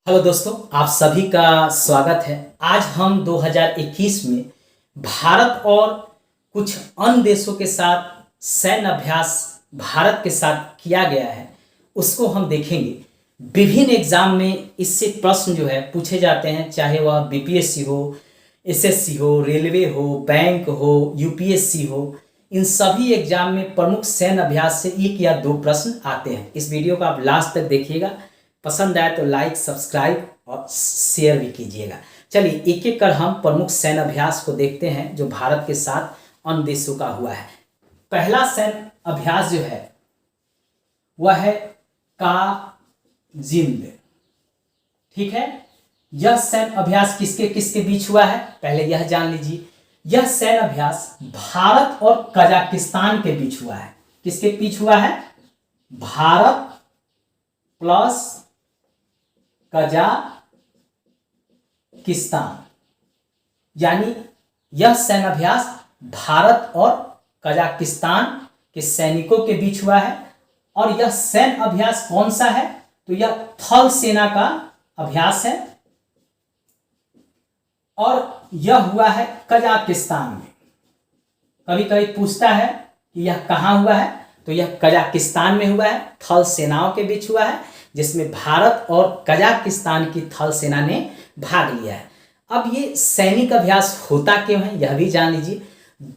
Hello दोस्तों, आप सभी का स्वागत है। आज हम 2021 में भारत और कुछ अन्य देशों के साथ सैन्य अभ्यास भारत के साथ किया गया है, उसको हम देखेंगे। विभिन्न एग्जाम में इससे प्रश्न जो है पूछे जाते हैं, चाहे वह बीपीएससी हो, एसएससी हो, रेलवे हो, बैंक हो, यूपीएससी हो। इन सभी एग्जाम में प्रमुख सैन्य अभ्यास से एक या दो प्रश्न आते हैं। इस वीडियो को आप लास्ट तक देखिएगा। पसंद आए तो लाइक, सब्सक्राइब और शेयर भी कीजिएगा। चलिए एक एक कर हम प्रमुख सैन्य अभ्यास को देखते हैं जो भारत के साथ अन्य देशों का हुआ है। पहला सैन्य अभ्यास जो है वह है काजिंद। ठीक है, यह सैन्य अभ्यास किसके किसके बीच हुआ है, पहले यह जान लीजिए। यह सैन्य अभ्यास भारत और कजाकिस्तान के बीच हुआ है। किसके बीच हुआ है? Bharat plus Kazakhstan. यानी यह सैन्य अभ्यास भारत और कजाकिस्तान के सैनिकों के बीच हुआ है। और यह सैन्य अभ्यास कौन सा है? तो यह थल सेना का अभ्यास है और यह हुआ है कजाकिस्तान में। कभी कभी पूछता है कि यह कहाँ हुआ है, तो यह कजाकिस्तान में हुआ है। थल सेनाओं के बीच हुआ है जिसमें भारत और कजाकिस्तान की थल सेना ने भाग लिया है। अब ये सैनिक अभ्यास होता क्यों है यह भी जान लीजिए।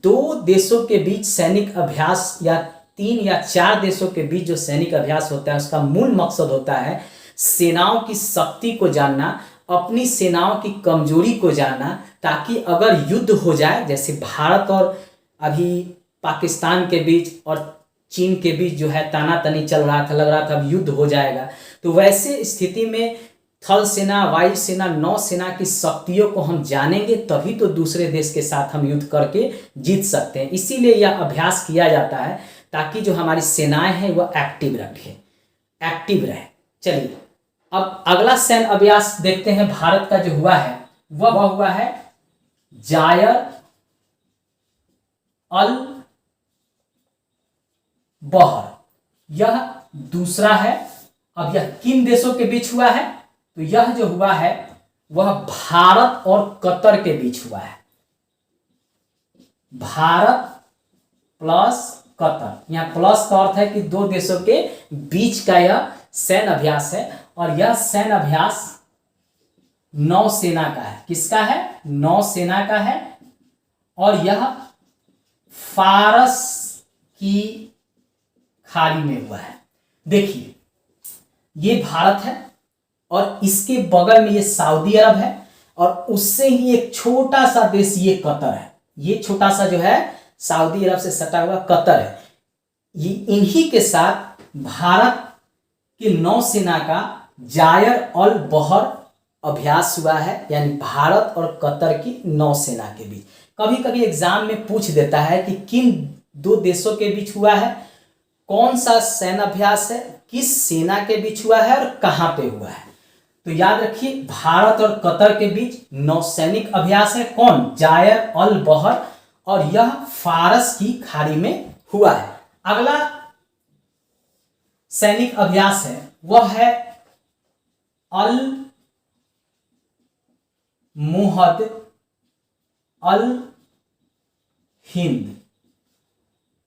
दो देशों के बीच सैनिक अभ्यास या 3 या 4 देशों के बीच जो सैनिक अभ्यास होता है उसका मूल मकसद होता है सेनाओं की शक्ति को जानना, अपनी सेनाओं की कमजोरी को जानना, ताकि अगर युद्ध हो जाए, जैसे भारत और अभी पाकिस्तान के बीच और चीन के बीच जो है तानातनी चल रहा था, लग रहा था अब युद्ध हो जाएगा, तो वैसे स्थिति में थल सेना, वायु सेना, नौ सेना की शक्तियों को हम जानेंगे, तभी तो दूसरे देश के साथ हम युद्ध करके जीत सकते हैं। इसीलिए यह अभ्यास किया जाता है ताकि जो हमारी सेनाएं हैं वह एक्टिव रहे। चलिए अब अगला सैन्य अभ्यास देखते हैं भारत का जो हुआ है वह हुआ है जायर अल बहर। यह दूसरा है। अब यह किन देशों के बीच हुआ है? तो यह जो हुआ है वह भारत और कतर के बीच हुआ है। Bharat plus Qatar. यहां प्लस का अर्थ है कि दो देशों के बीच का यह सैन्य अभ्यास है और यह सैन्य अभ्यास नौसेना का है। किसका है? नौसेना का है और यह फारस की खाड़ी में हुआ है। देखिए ये भारत है और इसके बगल में ये सऊदी अरब है और उससे ही एक छोटा सा देश ये कतर है। ये छोटा सा जो है सऊदी अरब से सटा हुआ कतर है। ये इन्हीं के साथ भारत की नौसेना का जायर अल बहर अभ्यास हुआ है, यानी भारत और कतर की नौसेना के बीच। कभी कभी एग्जाम में पूछ देता है कि किन दो देशों के बीच हुआ है, कौन सा सैन्य अभ्यास है, किस सेना के बीच हुआ है और कहां पे हुआ है। तो याद रखिए भारत और कतर के बीच नौसैनिक अभ्यास है। कौन? जायर अल बहर, और यह फारस की खाड़ी में हुआ है। अगला सैनिक अभ्यास है वह है अल मुहद अल हिंद।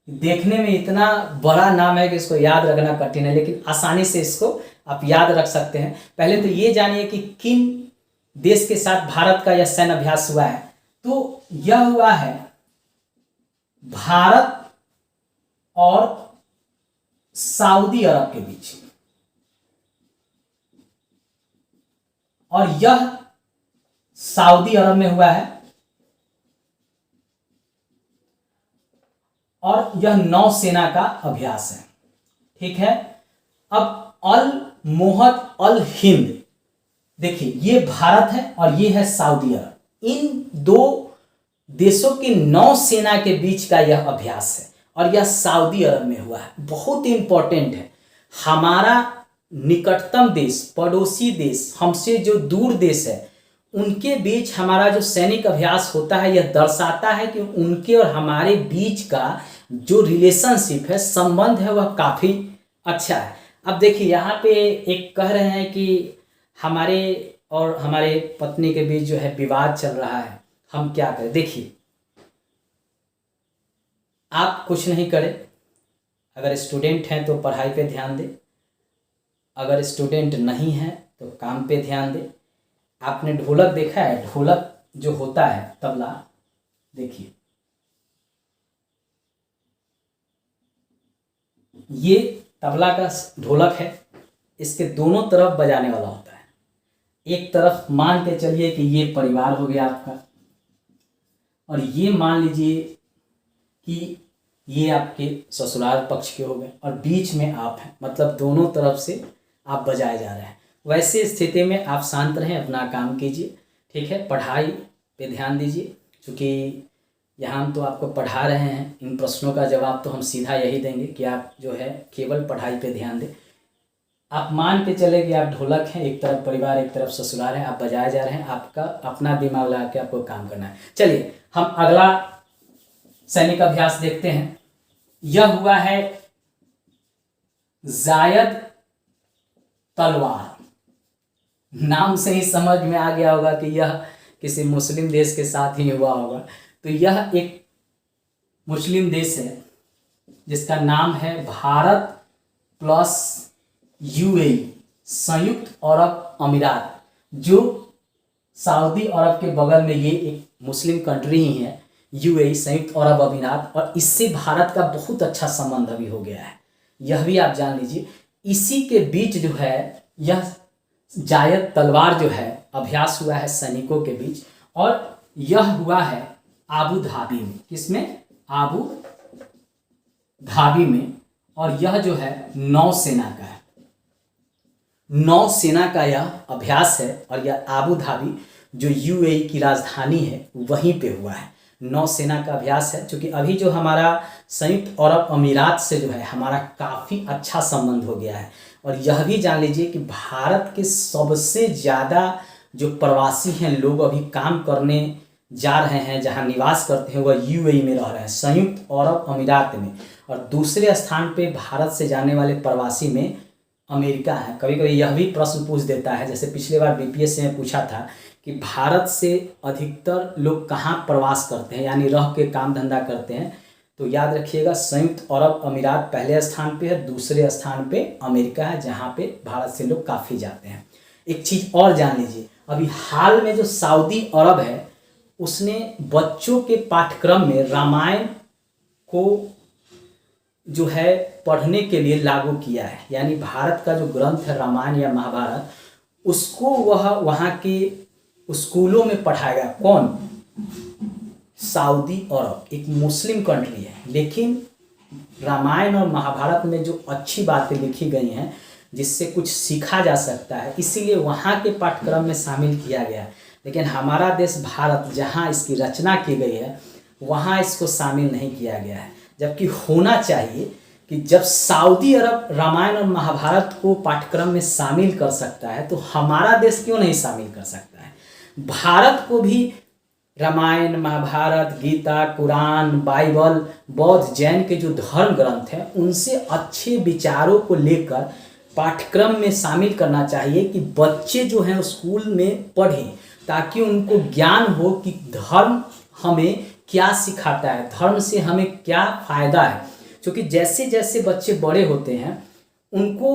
देखने में इतना बड़ा नाम है कि इसको याद रखना कठिन है, लेकिन आसानी से इसको आप याद रख सकते हैं। पहले तो ये जानिए कि किन देश के साथ भारत का यह सैन्य अभ्यास हुआ है। तो यह हुआ है भारत और सऊदी अरब के बीच, और यह सऊदी अरब में हुआ है और यह नौसेना का अभ्यास है। ठीक है, अब अल मुहद अल हिंद, देखिए ये भारत है और ये है सऊदी अरब। इन दो देशों की नौसेना के बीच का यह अभ्यास है और यह सऊदी अरब में हुआ है। बहुत ही इंपॉर्टेंट है। हमारा निकटतम देश, पड़ोसी देश, हमसे जो दूर देश है, उनके बीच हमारा जो सैनिक अभ्यास होता है यह दर्शाता है कि उनके और हमारे बीच का जो रिलेशनशिप है, संबंध है, वह काफ़ी अच्छा है। अब देखिए यहाँ पे एक कह रहे हैं कि हमारे और हमारे पत्नी के बीच जो है विवाद चल रहा है, हम क्या करें। देखिए, आप कुछ नहीं करें, अगर स्टूडेंट हैं तो पढ़ाई पे ध्यान दें, अगर स्टूडेंट नहीं हैं तो काम पे ध्यान दें। आपने ढोलक देखा है, ढोलक जो होता है तबला, देखिए ये तबला का ढोलक है, इसके दोनों तरफ बजाने वाला होता है। एक तरफ मान के चलिए कि ये परिवार हो गया आपका, और ये मान लीजिए कि ये आपके ससुराल पक्ष के हो गए, और बीच में आप हैं, मतलब दोनों तरफ से आप बजाए जा रहे हैं। वैसे स्थिति में आप शांत रहें, अपना काम कीजिए, ठीक है। पढ़ाई पे ध्यान दीजिए, क्योंकि यहाँ हम तो आपको पढ़ा रहे हैं, इन प्रश्नों का जवाब तो हम सीधा यही देंगे कि आप जो है केवल पढ़ाई पे ध्यान दें। आप मान के चले कि आप ढोलक हैं, एक तरफ परिवार एक तरफ ससुराल है, आप बजाए जा रहे हैं, आपका अपना दिमाग लगा के आपको काम करना है। चलिए हम अगला सैनिक अभ्यास देखते हैं। यह हुआ है जायद तलवार। नाम से ही समझ में आ गया होगा कि यह किसी मुस्लिम देश के साथ ही हुआ होगा। तो यह एक मुस्लिम देश है जिसका नाम है भारत प्लस यूएई, संयुक्त अरब अमीरात, जो सऊदी अरब के बगल में ये एक मुस्लिम कंट्री ही है, यूएई संयुक्त अरब अमीरात। और इससे भारत का बहुत अच्छा संबंध अभी हो गया है, यह भी आप जान लीजिए। इसी के बीच जो है यह जायद तलवार जो है अभ्यास हुआ है सैनिकों के बीच, और यह हुआ है आबू धाबी में। किसमें? आबू धाबी में। और यह जो है नौसेना का है, नौसेना का यह अभ्यास है, और यह आबू धाबी जो यूएई की राजधानी है वहीं पे हुआ है। नौसेना का अभ्यास है, क्योंकि अभी जो हमारा संयुक्त अरब अमीरात से जो है हमारा काफ़ी अच्छा संबंध हो गया है। और यह भी जान लीजिए कि भारत के सबसे ज़्यादा जो प्रवासी हैं लोग अभी काम करने जा रहे हैं, जहां निवास करते हैं, वह यूएई में रह रहे हैं, संयुक्त अरब अमीरात में। और दूसरे स्थान पे भारत से जाने वाले प्रवासी में अमेरिका है। कभी कभी यह भी प्रश्न पूछ देता है, जैसे पिछले बार बीपीएससी में पूछा था कि भारत से अधिकतर लोग कहाँ प्रवास करते हैं, यानी रह के काम धंधा करते हैं। तो याद रखिएगा संयुक्त अरब अमीरात पहले स्थान पे है, दूसरे स्थान पे अमेरिका है, जहाँ पे भारत से लोग काफ़ी जाते हैं। एक चीज़ और जान लीजिए, अभी हाल में जो सऊदी अरब है उसने बच्चों के पाठ्यक्रम में रामायण को जो है पढ़ने के लिए लागू किया है। यानी भारत का जो ग्रंथ है रामायण या महाभारत, उसको वह वहाँ के स्कूलों में पढ़ाएगा। कौन? सऊदी अरब, एक मुस्लिम कंट्री है, लेकिन रामायण और महाभारत में जो अच्छी बातें लिखी गई हैं जिससे कुछ सीखा जा सकता है, इसीलिए वहाँ के पाठ्यक्रम में शामिल किया गया। लेकिन हमारा देश भारत, जहाँ इसकी रचना की गई है, वहाँ इसको शामिल नहीं किया गया है। जबकि होना चाहिए कि जब सऊदी अरब रामायण और महाभारत को पाठ्यक्रम में शामिल कर सकता है, तो हमारा देश क्यों नहीं शामिल कर सकता है। भारत को भी रामायण, महाभारत, गीता, कुरान, बाइबल, बौद्ध, जैन के जो धर्म ग्रंथ हैं, उनसे अच्छे विचारों को लेकर पाठ्यक्रम में शामिल करना चाहिए कि बच्चे जो हैं स्कूल में पढ़ें, ताकि उनको ज्ञान हो कि धर्म हमें क्या सिखाता है, धर्म से हमें क्या फ़ायदा है। क्योंकि जैसे जैसे बच्चे बड़े होते हैं, उनको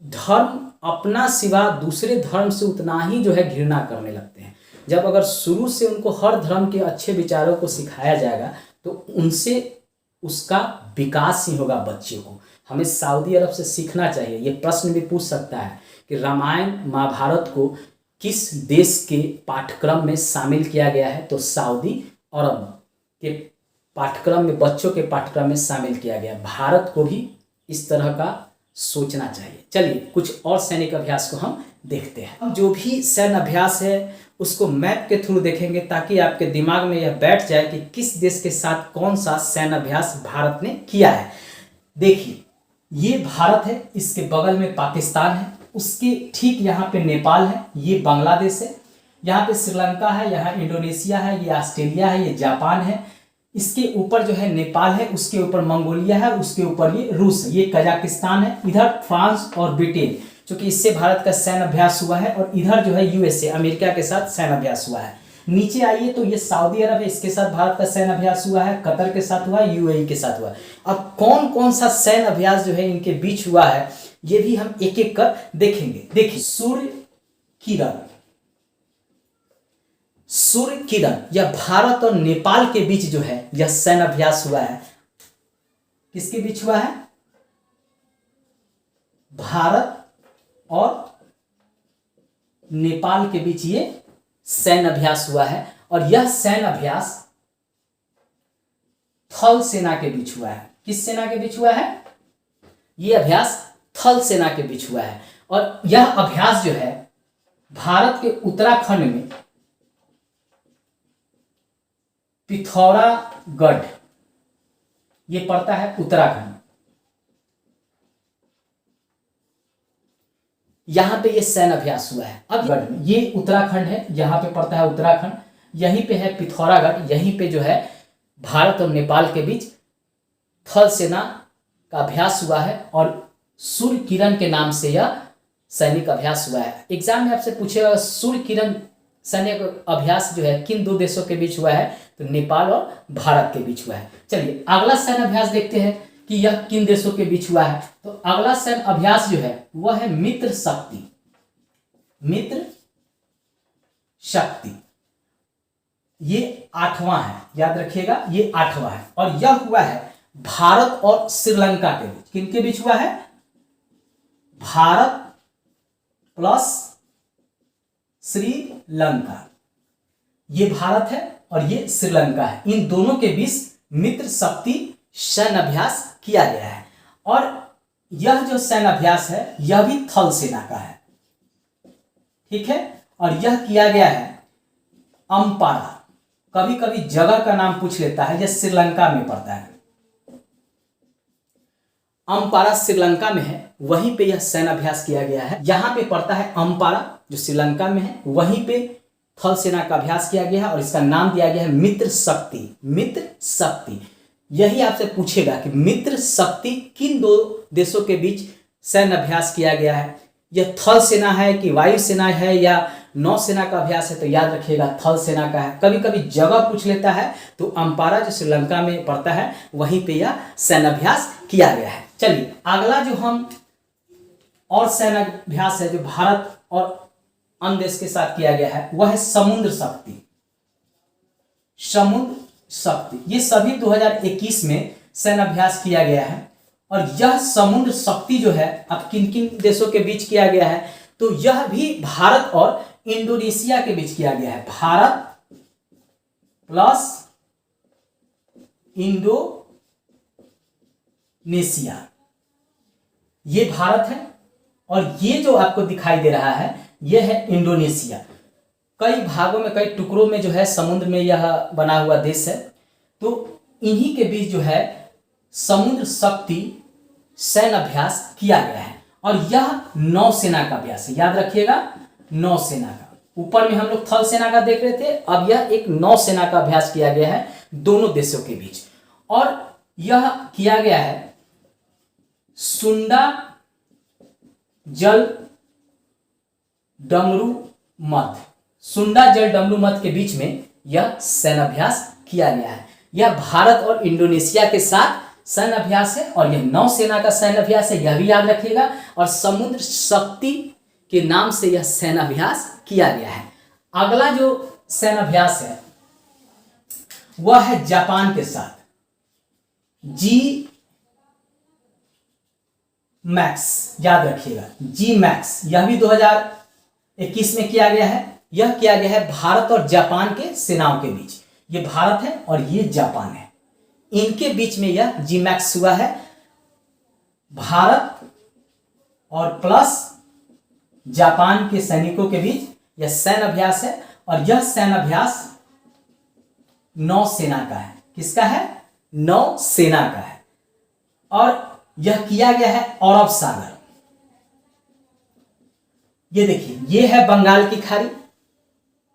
धर्म अपना सिवा दूसरे धर्म से उतना ही जो है घृणा करने लगते हैं। जब अगर शुरू से उनको हर धर्म के अच्छे विचारों को सिखाया जाएगा, तो उनसे उसका विकास ही होगा बच्चे को। हमें सऊदी अरब से सीखना चाहिए। ये प्रश्न भी पूछ सकता है कि रामायण महाभारत को किस देश के पाठ्यक्रम में शामिल किया गया है, तो सऊदी अरब के पाठ्यक्रम में, बच्चों के पाठ्यक्रम में शामिल किया गया। भारत को भी इस तरह का सोचना चाहिए। चलिए कुछ और सैनिक अभ्यास को हम देखते हैं। हम जो भी सैन्य अभ्यास है उसको मैप के थ्रू देखेंगे, ताकि आपके दिमाग में यह बैठ जाए कि किस देश के साथ कौन सा सैन्य अभ्यास भारत ने किया है। देखिए, ये भारत है, इसके बगल में पाकिस्तान है, उसके ठीक यहाँ पे नेपाल है, ये बांग्लादेश है, यहाँ पे श्रीलंका है, यहाँ इंडोनेशिया है, ये ऑस्ट्रेलिया है, ये जापान है, इसके ऊपर जो है नेपाल है, उसके ऊपर मंगोलिया है, उसके ऊपर ये रूस है, ये कजाकिस्तान है, इधर फ्रांस और ब्रिटेन। क्योंकि इससे भारत का सैन्य अभ्यास हुआ है, और इधर जो है यूएसए अमेरिका के साथ सैन्य अभ्यास हुआ है। नीचे आइए तो ये सऊदी अरब है, इसके साथ भारत का सैन्य अभ्यास हुआ है, कतर के साथ हुआ है, यूएई के साथ हुआ है। अब कौन कौन सा सैन्य अभ्यास जो है इनके बीच हुआ है ये भी हम एक एक कर देखेंगे। देखिए, सूर्य किरण यह भारत और नेपाल के बीच जो है यह सैन्य अभ्यास हुआ है। किसके बीच हुआ है? भारत और नेपाल के बीच ये सैन्य अभ्यास हुआ है, और यह सैन्य अभ्यास थल सेना के बीच हुआ है। किस सेना के बीच हुआ है? यह अभ्यास थल सेना के बीच हुआ है। और यह अभ्यास जो है भारत के उत्तराखंड में पिथौरागढ़, ये पड़ता है उत्तराखंड, यहां पे ये सैन्य अभ्यास हुआ है। अब ये उत्तराखंड है, यहां पे पड़ता है उत्तराखंड, यहीं पे है पिथौरागढ़, यहीं पे जो है भारत और नेपाल के बीच थल सेना का अभ्यास हुआ है, और सूर्य किरण के नाम से यह सैनिक अभ्यास हुआ है। एग्जाम में आपसे पूछेगा सूर्य किरण सैनिक अभ्यास जो है किन दो देशों के बीच हुआ है, तो नेपाल और भारत के बीच हुआ है। चलिए अगला सैन्य अभ्यास देखते हैं कि यह किन देशों के बीच हुआ है। तो अगला सैन्य अभ्यास जो है वह है मित्र शक्ति। मित्र शक्ति ये 8वां है, याद रखिएगा, ये 8वां है, और यह हुआ है भारत और श्रीलंका के बीच। किनके बीच हुआ है? भारत प्लस श्रीलंका। ये भारत है और ये श्रीलंका है, इन दोनों के बीच मित्र शक्ति सैन्य अभ्यास किया गया है। और यह जो सैन्य अभ्यास है यह भी थल सेना का है, ठीक है, और यह किया गया है अम्पारा। कभी कभी जगह का नाम पूछ लेता है, यह श्रीलंका में पड़ता है। अम्पारा श्रीलंका में है, वहीं पे यह सैन्य अभ्यास किया गया है। यहां पे पड़ता है अम्पारा जो श्रीलंका में है, वहीं पे थल सेना का अभ्यास किया गया है, और इसका नाम दिया गया है मित्र शक्ति। मित्र शक्ति, यही आपसे पूछेगा कि मित्र शक्ति किन दो देशों के बीच सैन्य अभ्यास किया गया है, यह थल सेना है कि वायु सेना है या नौसेना का अभ्यास है, तो याद रखिएगा थल सेना का है। कभी कभी जगह पूछ लेता है, तो अम्पारा जो श्रीलंका में पड़ता है वहीं पे यह सैन्य अभ्यास किया गया है। चलिए अगला जो हम और सैन्य अभ्यास है जो भारत और अन्य देश के साथ किया गया है वह है समुद्र शक्ति। समुद्र शक्ति ये सभी 2021 में सैन्य अभ्यास किया गया है, और यह समुद्र शक्ति जो है अब किन किन देशों के बीच किया गया है, तो यह भी भारत और इंडोनेशिया के बीच किया गया है। भारत प्लस इंडोनेशिया, ये भारत है, और ये जो आपको दिखाई दे रहा है यह है इंडोनेशिया। कई भागों में, कई टुकड़ों में जो है समुद्र में यह बना हुआ देश है, तो इन्हीं के बीच जो है समुद्र शक्ति सैन्य अभ्यास किया गया है, और यह नौसेना का अभ्यास है। याद रखिएगा नौसेना का। ऊपर में हम लोग थल सेना का देख रहे थे, अब यह एक नौसेना का अभ्यास किया गया है दोनों देशों के बीच, और यह किया गया है सुंडा जल डमरू मध्य। सुंडा जल डमरू मध्य के बीच में यह सैन्य अभ्यास किया गया है। यह भारत और इंडोनेशिया के साथ सैन्य अभ्यास है, और यह नौसेना का सैन्य अभ्यास है, यह भी याद रखिएगा, और समुद्र शक्ति के नाम से यह सैन्य अभ्यास किया गया है। अगला जो सैन्य अभ्यास है वह है जापान के साथ, जी मैक्स। याद रखिएगा जी मैक्स, यह भी 2021 में किया गया है। यह किया गया है भारत और जापान के सेनाओं के बीच। ये भारत है और ये जापान है, इनके बीच में यह जी मैक्स हुआ है। भारत और प्लस जापान के सैनिकों के बीच यह सैन्य अभ्यास है, और यह सैन्य अभ्यास नौसेना का है। किसका है? नौसेना का है, और यह किया गया है अरब सागर। ये देखिए, ये है बंगाल की खाड़ी।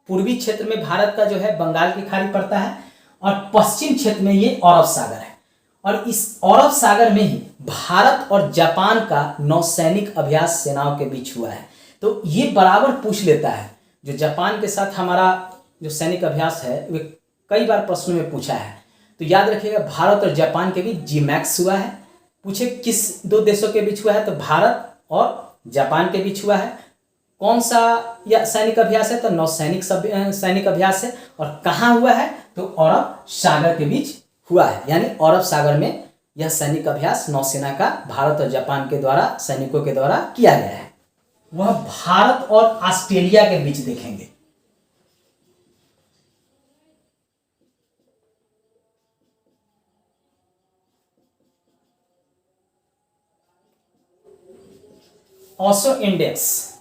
पूर्वी क्षेत्र में भारत का जो है बंगाल की खाड़ी पड़ता है, और पश्चिम क्षेत्र में ये अरब सागर है। और इस अरब सागर में ही भारत और जापान का नौसैनिक अभ्यास सेनाओं के बीच हुआ है। तो ये बराबर पूछ लेता है, जो जापान के साथ हमारा जो सैनिक अभ्यास है वे कई बार प्रश्नों में पूछा है। तो याद रखिएगा, भारत और जापान के बीच जीमैक्स हुआ है। पूछे किस दो देशों के बीच हुआ है, तो भारत और जापान के बीच हुआ है। कौन सा यह सैनिक अभ्यास है, तो नौसैनिक सैनिक अभ्यास है। और कहाँ हुआ है, तो अरब सागर के बीच हुआ है। यानी अरब सागर में यह सैनिक अभ्यास नौसेना का भारत और जापान के द्वारा सैनिकों के द्वारा किया गया है। वह भारत और ऑस्ट्रेलिया के बीच देखेंगे। ऑसो इंडेक्स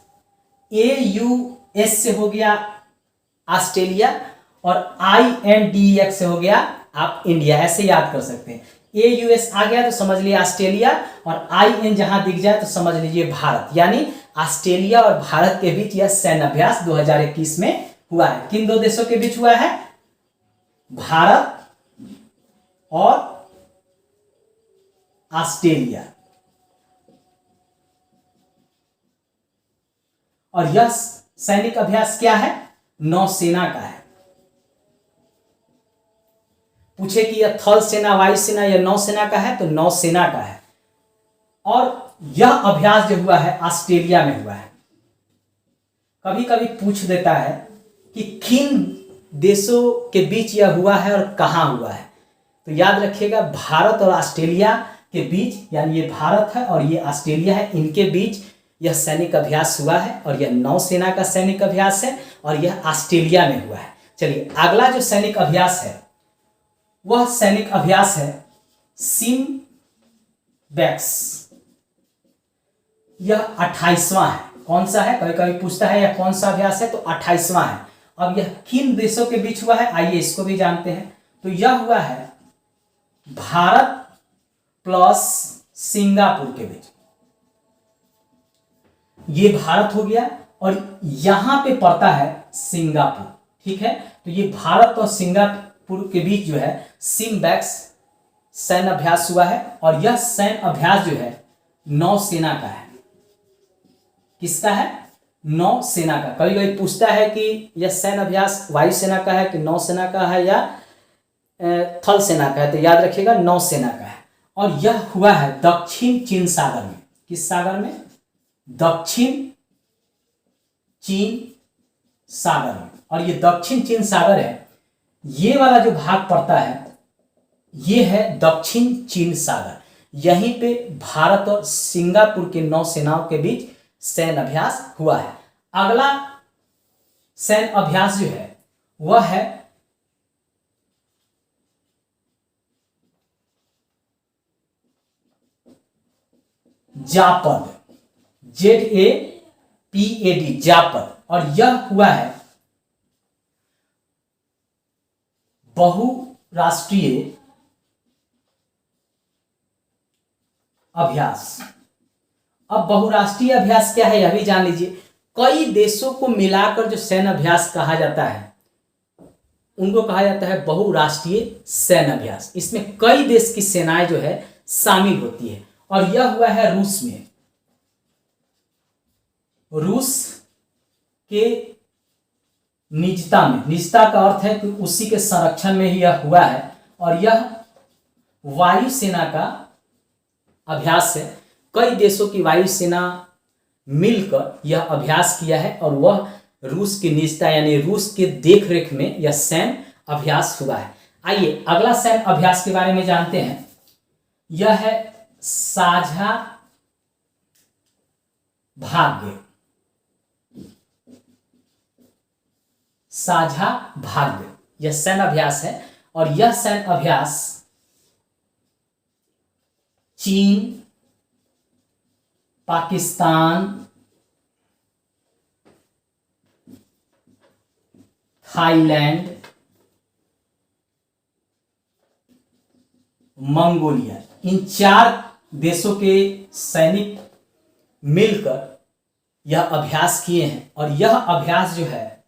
AUS से हो गया ऑस्ट्रेलिया और INDEX से हो गया आप इंडिया, ऐसे याद कर सकते हैं। AUS आ गया तो समझ लिया ऑस्ट्रेलिया, और IN जहां दिख जाए तो समझ लीजिए भारत। यानी ऑस्ट्रेलिया और भारत के बीच यह सैन्य अभ्यास 2021 में हुआ है। किन दो देशों के बीच हुआ है, भारत और ऑस्ट्रेलिया। और यह सैनिक अभ्यास क्या है, नौसेना का है। पूछे कि यह थल सेना, वायुसेना या नौसेना का है, तो नौसेना का है। और यह अभ्यास जो हुआ है ऑस्ट्रेलिया में हुआ है। कभी कभी पूछ देता है कि किन देशों के बीच यह हुआ है और कहां हुआ है, तो याद रखिएगा, भारत और ऑस्ट्रेलिया के बीच, यानी ये भारत है और ये ऑस्ट्रेलिया है, इनके बीच यह सैनिक अभ्यास हुआ है। और यह नौसेना का सैनिक अभ्यास है और यह ऑस्ट्रेलिया में हुआ है। चलिए, अगला जो सैनिक अभ्यास है वह सैनिक अभ्यास है सिम्बैक्स। यह 28वां है। कौन सा है, कभी कभी पूछता है यह कौन सा अभ्यास है, तो 28वां है। अब यह किन देशों के बीच हुआ है, आइए इसको भी जानते हैं। तो यह हुआ है भारत प्लस सिंगापुर के बीच। ये भारत हो गया और यहां पे पड़ता है सिंगापुर, ठीक है। तो ये भारत और सिंगापुर के बीच जो है सिम्बैक्स सैन्य अभ्यास हुआ है। और यह सैन्य अभ्यास जो है नौसेना का है। किसका है, नौसेना का। कभी कभी पूछता है कि यह सैन्य अभ्यास वायुसेना का है कि नौसेना का है या थल सेना का है, तो याद रखिएगा नौसेना का है। और यह हुआ है दक्षिण चीन सागर में। किस सागर में, दक्षिण चीन सागर में। और ये दक्षिण चीन सागर है, ये वाला जो भाग पड़ता है ये है दक्षिण चीन सागर। यहीं पे भारत और सिंगापुर के नौसेनाओं के बीच सैन्य अभ्यास हुआ है। अगला सैन्य अभ्यास जो है वह है जापद, ZAPAD, जापद। और यह हुआ है बहुराष्ट्रीय अभ्यास। अब बहुराष्ट्रीय अभ्यास क्या है यह भी जान लीजिए। कई देशों को मिलाकर जो सैन्य अभ्यास कहा जाता है उनको कहा जाता है बहुराष्ट्रीय सैन्य अभ्यास। इसमें कई देश की सेनाएं जो है शामिल होती है। और यह हुआ है रूस में। रूस के निजता में, निजता का अर्थ है कि उसी के संरक्षण में ही यह हुआ है। और यह वायुसेना का अभ्यास है। कई देशों की वायुसेना मिलकर यह अभ्यास किया है और वह रूस की निजता यानी रूस के देखरेख में यह सैन्य अभ्यास हुआ है। आइए अगला सैन्य अभ्यास के बारे में जानते हैं। यह है साझा भाग्य। साझा भाग्य यह सैन्य अभ्यास है। और यह सैन्य अभ्यास चीन, पाकिस्तान, थाईलैंड, मंगोलिया, इन 4 देशों के सैनिक मिलकर यह अभ्यास किए हैं। और यह अभ्यास जो है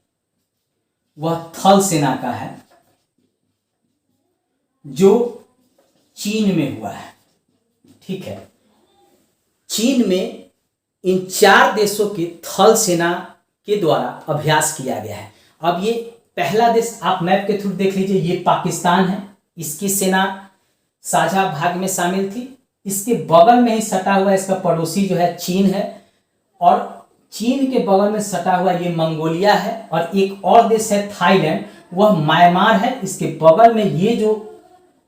वह थल सेना का है, जो चीन में हुआ है। ठीक है, चीन में इन 4 देशों की थल सेना के द्वारा अभ्यास किया गया है। अब ये पहला देश आप मैप के थ्रू देख लीजिए, ये पाकिस्तान है, इसकी सेना साझा भाग में शामिल थी। इसके बगल में ही सटा हुआ इसका पड़ोसी जो है चीन है, और चीन के बगल में सटा हुआ ये मंगोलिया है, और एक और देश है थाईलैंड, वह म्यांमार है। इसके बगल में ये जो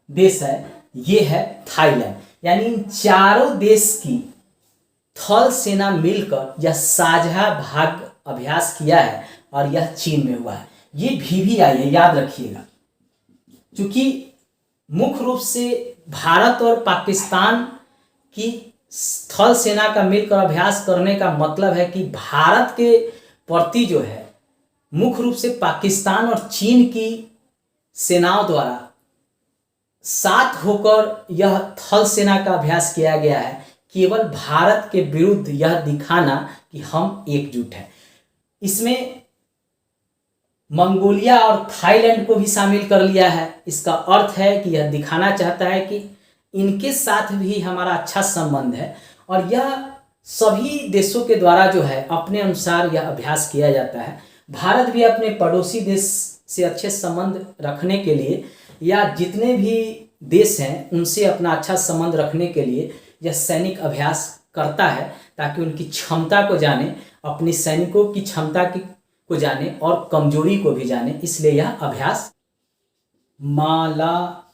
देश है ये है थाईलैंड। यानी इन चारों देश की थल सेना मिलकर यह साझा भाग अभ्यास किया है, और यह चीन में हुआ है। ये VVI है, याद रखिएगा, क्योंकि मुख्य रूप से भारत और पाकिस्तान की थल सेना का मिलकर अभ्यास करने का मतलब है कि भारत के प्रति जो है मुख्य रूप से पाकिस्तान और चीन की सेनाओं द्वारा साथ होकर यह थल सेना का अभ्यास किया गया है, केवल भारत के विरुद्ध यह दिखाना कि हम एकजुट हैं। इसमें मंगोलिया और थाईलैंड को भी शामिल कर लिया है। इसका अर्थ है कि यह दिखाना चाहता है कि इनके साथ भी हमारा अच्छा संबंध है, और यह सभी देशों के द्वारा जो है अपने अनुसार यह अभ्यास किया जाता है। भारत भी अपने पड़ोसी देश से अच्छे संबंध रखने के लिए, या जितने भी देश हैं उनसे अपना अच्छा संबंध रखने के लिए यह सैनिक अभ्यास करता है, ताकि उनकी क्षमता को जाने, अपनी सैनिकों की क्षमता को जाने और कमजोरी को भी जाने। इसलिए यह अभ्यास मालाबार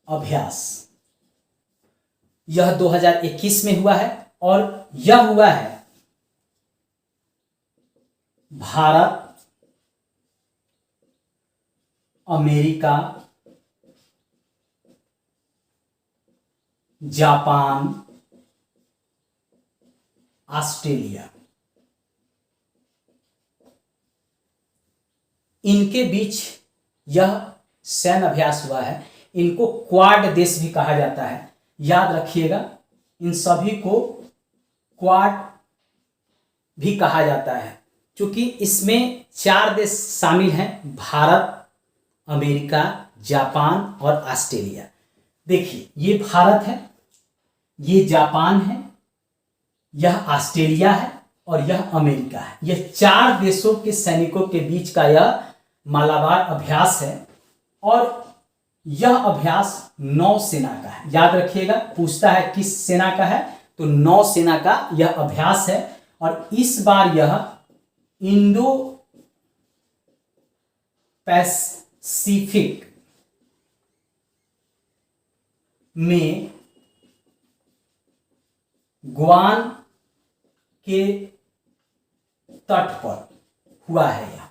अभ्यास यह 2021 में हुआ है, और यह हुआ है भारत, अमेरिका, जापान, ऑस्ट्रेलिया, इनके बीच यह सैन्य अभ्यास हुआ है। इनको क्वाड देश भी कहा जाता है, याद रखिएगा, इन सभी को क्वाड भी कहा जाता है, क्योंकि इसमें 4 देश शामिल हैं, भारत, अमेरिका, जापान और ऑस्ट्रेलिया। देखिए, ये भारत है, ये जापान है, यह ऑस्ट्रेलिया है, और यह अमेरिका है। यह 4 देशों के सैनिकों के बीच का यह मालाबार अभ्यास है, और यह अभ्यास नौसेना का है। याद रखिएगा, पूछता है किस सेना का है, तो नौसेना का यह अभ्यास है। और इस बार यह इंडो पैसिफिक में गुआम के तट पर हुआ है। यह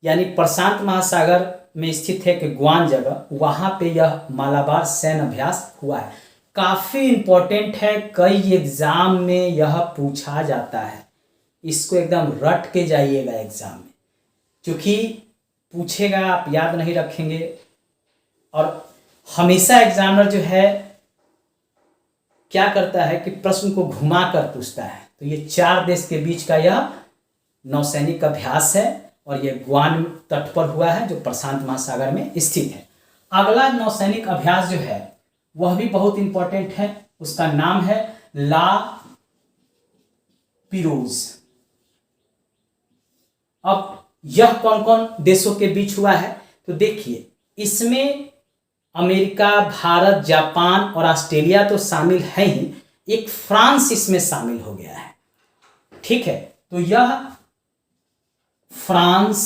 यानी प्रशांत महासागर में स्थित है कि गुआम जगह, वहां पे यह मालाबार सैन्य अभ्यास हुआ है। काफी इंपॉर्टेंट है, कई एग्जाम में यह पूछा जाता है, इसको एकदम रट के जाइएगा एग्जाम में, क्योंकि पूछेगा, आप याद नहीं रखेंगे। और हमेशा एग्जामिनर जो है क्या करता है कि प्रश्न को घुमा कर पूछता है। तो ये 4 देश के बीच का यह नौसैनिक अभ्यास है, और यह गुआम तट पर हुआ है, जो प्रशांत महासागर में स्थित है। अगला नौसैनिक अभ्यास जो है वह भी बहुत इंपॉर्टेंट है, उसका नाम है ला पिरोज। अब यह कौन कौन देशों के बीच हुआ है, तो देखिए, इसमें अमेरिका, भारत, जापान और ऑस्ट्रेलिया तो शामिल है ही, एक फ्रांस इसमें शामिल हो गया है। ठीक है, तो यह फ्रांस,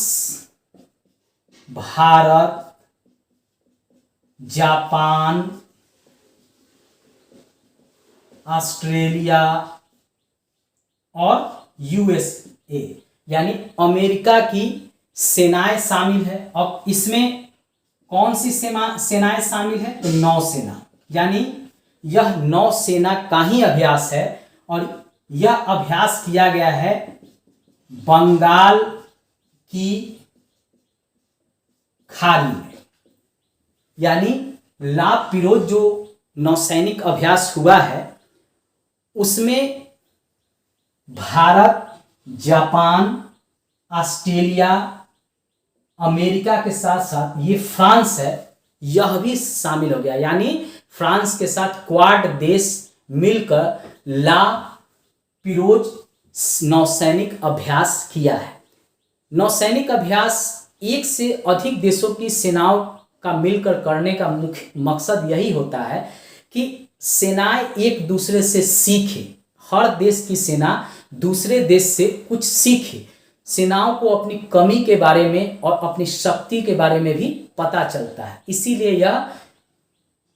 भारत, जापान, ऑस्ट्रेलिया और USA यानी अमेरिका की सेनाएं शामिल है। अब इसमें कौन सी सेनाएं शामिल है, तो नौसेना, यानी यह नौसेना का ही अभ्यास है, और यह अभ्यास किया गया है बंगाल की खाड़ी में। यानी ला पिरोज जो नौसैनिक अभ्यास हुआ है उसमें भारत, जापान, ऑस्ट्रेलिया अमेरिका के साथ साथ ये फ्रांस है, यह भी शामिल हो गया। यानी फ्रांस के साथ क्वाड देश मिलकर ला पिरोज नौसैनिक अभ्यास किया है। नौसैनिक अभ्यास एक से अधिक देशों की सेनाओं का मिलकर करने का मुख्य मकसद यही होता है कि सेनाएं एक दूसरे से सीखे, हर देश की सेना दूसरे देश से कुछ सीखे, सेनाओं को अपनी कमी के बारे में और अपनी शक्ति के बारे में भी पता चलता है। इसीलिए यह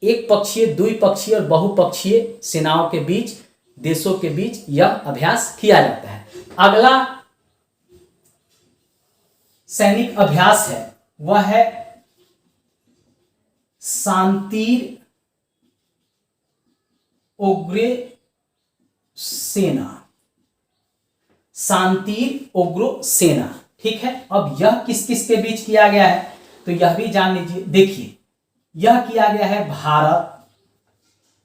एक पक्षीय, द्विपक्षीय और बहुपक्षीय सेनाओं के बीच, देशों के बीच यह अभ्यास किया जाता है। अगला सैनिक अभ्यास है वह है शांतिर उग्र सेना। शांतिर उग्र सेना, ठीक है। अब यह किस किस के बीच किया गया है तो यह भी जान लीजिए। देखिए, यह किया गया है भारत,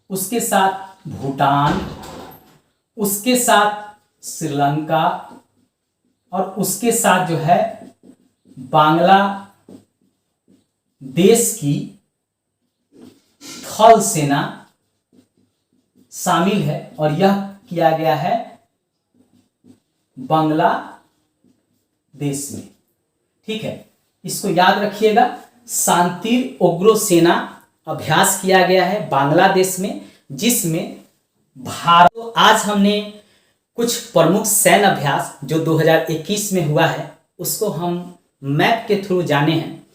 उसके साथ भूटान, उसके साथ श्रीलंका और उसके साथ जो है बांग्लादेश की थल सेना शामिल है। और यह किया गया है बांग्लादेश में, ठीक है। इसको याद रखिएगा, शांतिर उग्र सेना अभ्यास किया गया है बांग्लादेश में, जिसमें भारत। तो आज हमने कुछ प्रमुख सैन्य अभ्यास जो 2021 में हुआ है उसको हम मैप के थ्रू जाने हैं,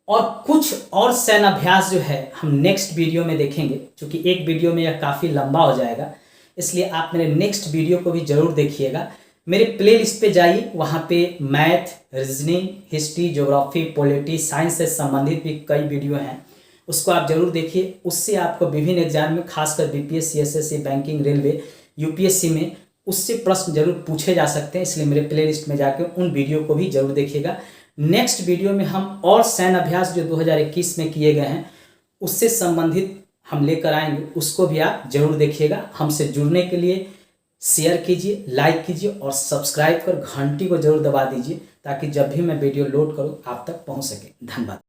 और कुछ और सैन्य अभ्यास जो है हम नेक्स्ट वीडियो में देखेंगे। क्योंकि एक वीडियो में यह काफ़ी लंबा हो जाएगा, इसलिए आप मेरे नेक्स्ट वीडियो को भी जरूर देखिएगा। मेरे प्लेलिस्ट पे जाइए, वहाँ पे math, reasoning, history, geography, polity, science से संबंधित भी कई वीडियो हैं, उसको आप जरूर देखिए। उससे आपको विभिन्न एग्जाम में, खासकर BPSC, SSC, banking, railway, UPSC में उससे प्रश्न जरूर पूछे जा सकते हैं। इसलिए मेरे प्लेलिस्ट में जाकर उन वीडियो को भी जरूर देखिएगा। नेक्स्ट वीडियो में हम और सैन्य अभ्यास जो 2021 में किए गए हैं उससे संबंधित हम लेकर आएंगे, उसको भी आप जरूर देखिएगा। हमसे जुड़ने के लिए शेयर कीजिए, लाइक कीजिए और सब्सक्राइब कर घंटी को जरूर दबा दीजिए, ताकि जब भी मैं वीडियो लोड करूं आप तक पहुंच सके। धन्यवाद।